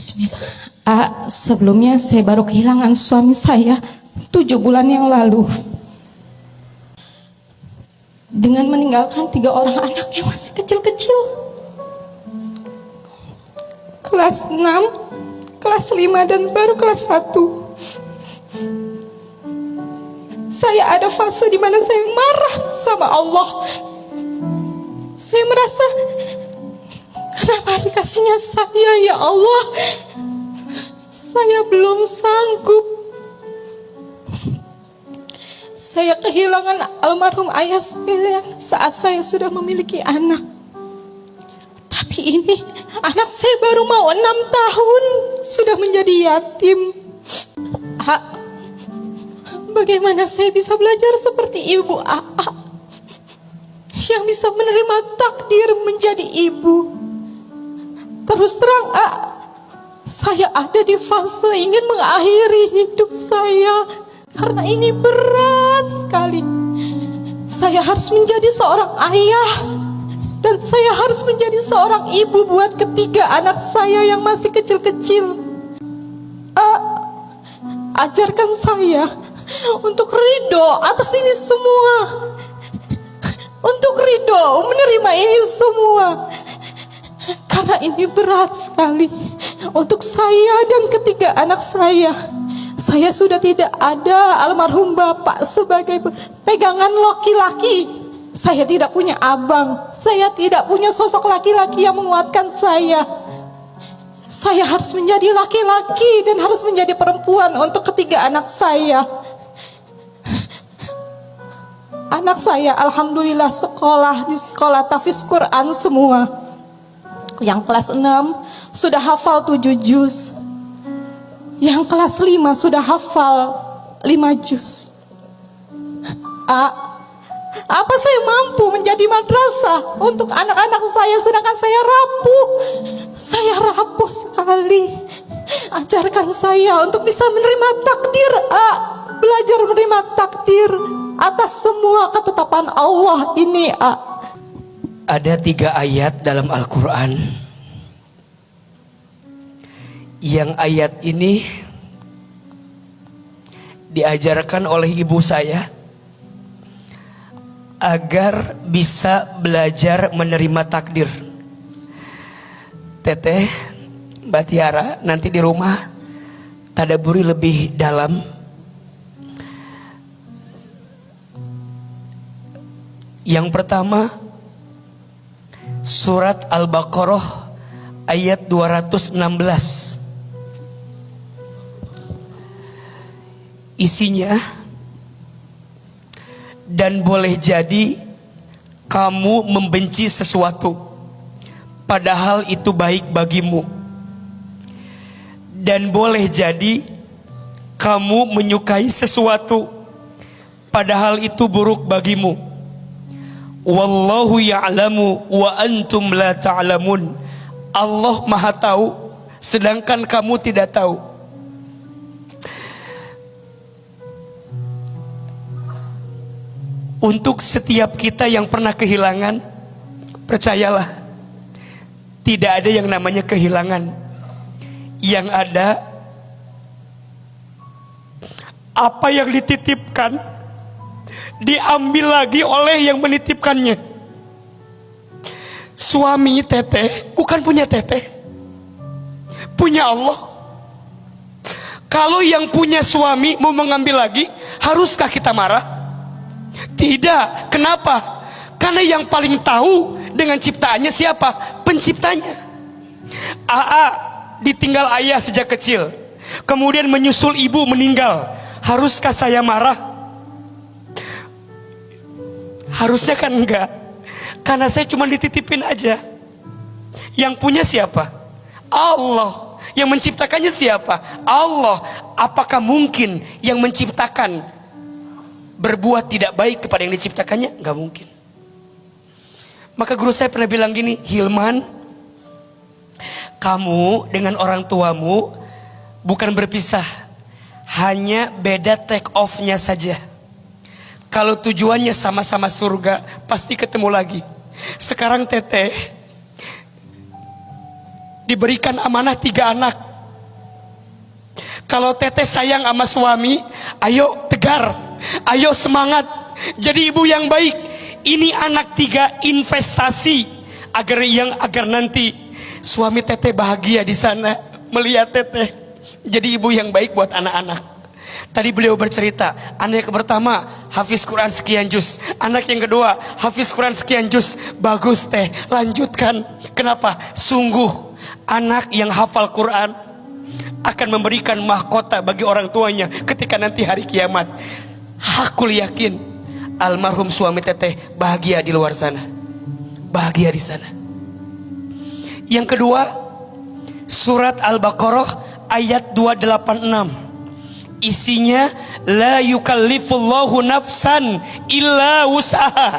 Bismillah. Sebelumnya saya baru kehilangan suami saya 7 bulan yang lalu, dengan meninggalkan 3 orang anak yang masih kecil-kecil, kelas 6, kelas 5, dan baru kelas 1. Saya ada fase di mana saya marah sama Allah. Saya merasa, kenapa dikasihnya saya, ya Allah? Saya belum sanggup. Saya kehilangan almarhum ayah saya saat saya sudah memiliki anak. Tapi ini anak saya baru mau 6 tahun sudah menjadi yatim. Bagaimana saya bisa belajar seperti ibu AA yang bisa menerima takdir menjadi ibu? Terus terang, saya ada di fase ingin mengakhiri hidup saya karena ini berat sekali. Saya harus menjadi seorang ayah dan saya harus menjadi seorang ibu buat ketiga anak saya yang masih kecil-kecil. Ajarkan saya untuk ridho atas ini semua, untuk ridho menerima ini semua, karena ini berat sekali untuk saya dan ketiga anak saya. Saya sudah tidak ada almarhum bapak sebagai pegangan laki-laki. Saya tidak punya abang, saya tidak punya sosok laki-laki yang menguatkan saya. Saya harus menjadi laki-laki dan harus menjadi perempuan untuk ketiga anak saya. Anak saya alhamdulillah sekolah di sekolah tahfiz Quran semua. Yang kelas 6 sudah hafal 7 juz. Yang kelas 5 sudah hafal 5 juz. Apa saya mampu menjadi madrasah untuk anak-anak saya sedangkan saya rapuh? Saya rapuh sekali. Ajarkan saya untuk bisa menerima takdir, belajar menerima takdir atas semua ketetapan Allah ini. Ada 3 ayat dalam Al-Quran, yang ayat ini diajarkan oleh ibu saya agar bisa belajar menerima takdir. Teteh, Mbak Tiara, nanti di rumah tadaburi lebih dalam. Yang pertama, surat Al-Baqarah ayat 216. Isinya, dan boleh jadi kamu membenci sesuatu padahal itu baik bagimu, dan boleh jadi kamu menyukai sesuatu padahal itu buruk bagimu. Wallahu ya'lamu wa antum la ta'lamun. Allah Maha tahu sedangkan kamu tidak tahu. Untuk setiap kita yang pernah kehilangan, percayalah, tidak ada yang namanya kehilangan. Yang ada, apa yang dititipkan diambil lagi oleh yang menitipkannya. Suami teteh bukan punya teteh, punya Allah. Kalau yang punya suami mau mengambil lagi, haruskah kita marah? Tidak. Kenapa? Karena yang paling tahu dengan ciptaannya siapa? Penciptanya. Ditinggal ayah sejak kecil, kemudian menyusul ibu meninggal. Haruskah saya marah? Harusnya kan enggak, karena saya cuma dititipin aja. Yang punya siapa? Allah. Yang menciptakannya siapa? Allah. Apakah mungkin yang menciptakan berbuat tidak baik kepada yang diciptakannya? Enggak mungkin. Maka guru saya pernah bilang gini, Hilman, kamu dengan orang tuamu bukan berpisah, hanya beda take off-nya saja. Kalau tujuannya sama-sama surga, pasti ketemu lagi. Sekarang teteh diberikan amanah 3 anak. Kalau teteh sayang sama suami, ayo tegar, ayo semangat, jadi ibu yang baik. Ini anak 3 investasi agar nanti suami teteh bahagia di sana melihat teteh jadi ibu yang baik buat anak-anak. Tadi beliau bercerita, anak yang pertama hafiz Quran sekian juz, anak yang kedua hafiz Quran sekian juz. Bagus teh, lanjutkan. Kenapa? Sungguh anak yang hafal Quran akan memberikan mahkota bagi orang tuanya ketika nanti hari kiamat. Hakul yakin almarhum suami teteh bahagia di luar sana, bahagia di sana. Yang kedua, surat Al-Baqarah ayat 286. Isinya la yukallifullahu nafsan illa wus'aha.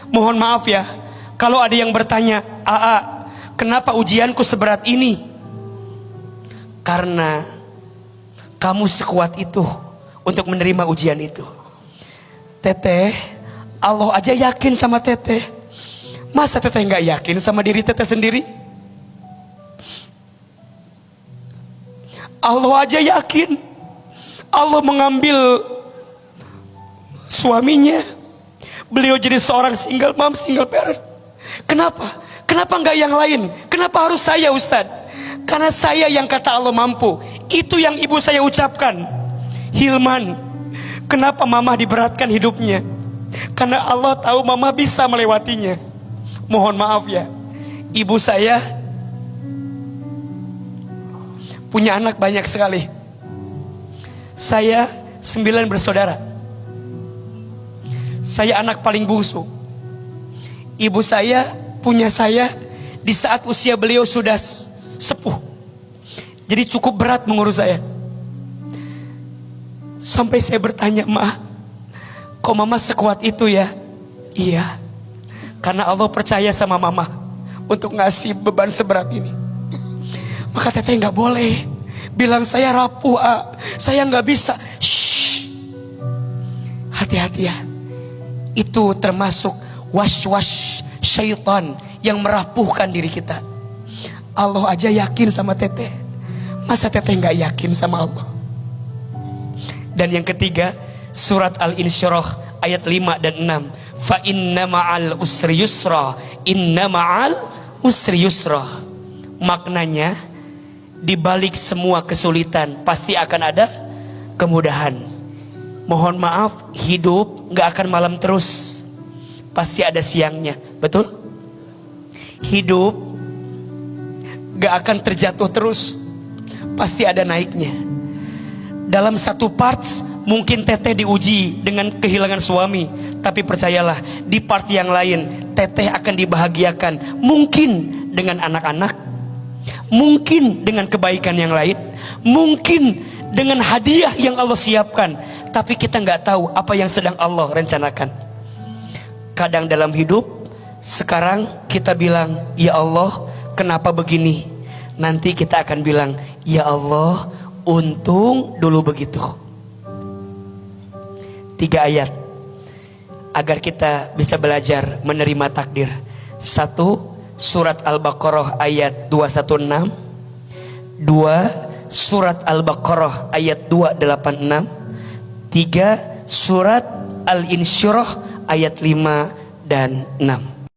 Mohon maaf ya, kalau ada yang bertanya, "Aa, kenapa ujianku seberat ini?" Karena kamu sekuat itu untuk menerima ujian itu. Teteh, Allah aja yakin sama teteh. Masa teteh nggak yakin sama diri teteh sendiri? Allah aja yakin. Allah mengambil suaminya, beliau jadi seorang single mom, single parent. Kenapa? Kenapa nggak yang lain? Kenapa harus saya, Ustadz? Karena saya yang kata Allah mampu. Itu yang ibu saya ucapkan. Hilman, kenapa mama diberatkan hidupnya? Karena Allah tahu mama bisa melewatinya. Mohon maaf ya, ibu saya punya anak banyak sekali. Saya 9 bersaudara. Saya anak paling bungsu. Ibu saya punya saya di saat usia beliau sudah sepuh. Jadi cukup berat mengurus saya. Sampai saya bertanya, "Ma, kok mama sekuat itu ya?" Iya, karena Allah percaya sama mama untuk ngasih beban seberat ini. Maka teteh nggak boleh bilang saya rapuh, saya nggak bisa. Shh. Hati-hati ya. Itu termasuk was-was syaitan yang merapuhkan diri kita. Allah aja yakin sama teteh. Masa teteh nggak yakin sama Allah? Dan yang ketiga, surat Al-Insyirah ayat 5 dan 6. Fa inna ma'al usri yusra, inna ma'al usri yusra. Maknanya, di balik semua kesulitan pasti akan ada kemudahan. Mohon maaf, hidup gak akan malam terus, pasti ada siangnya. Betul? Hidup gak akan terjatuh terus, pasti ada naiknya. Dalam satu parts mungkin teteh diuji dengan kehilangan suami, tapi percayalah, di part yang lain teteh akan dibahagiakan. Mungkin dengan anak-anak, mungkin dengan kebaikan yang lain, mungkin dengan hadiah yang Allah siapkan. Tapi kita nggak tahu apa yang sedang Allah rencanakan. Kadang dalam hidup, sekarang kita bilang, "Ya Allah, kenapa begini?" Nanti kita akan bilang, "Ya Allah, untung dulu begitu." 3 ayat agar kita bisa belajar menerima takdir. 1, surat Al-Baqarah ayat 216. 2, surat Al-Baqarah ayat 286. 3, surat Al-Insyirah ayat 5 dan 6.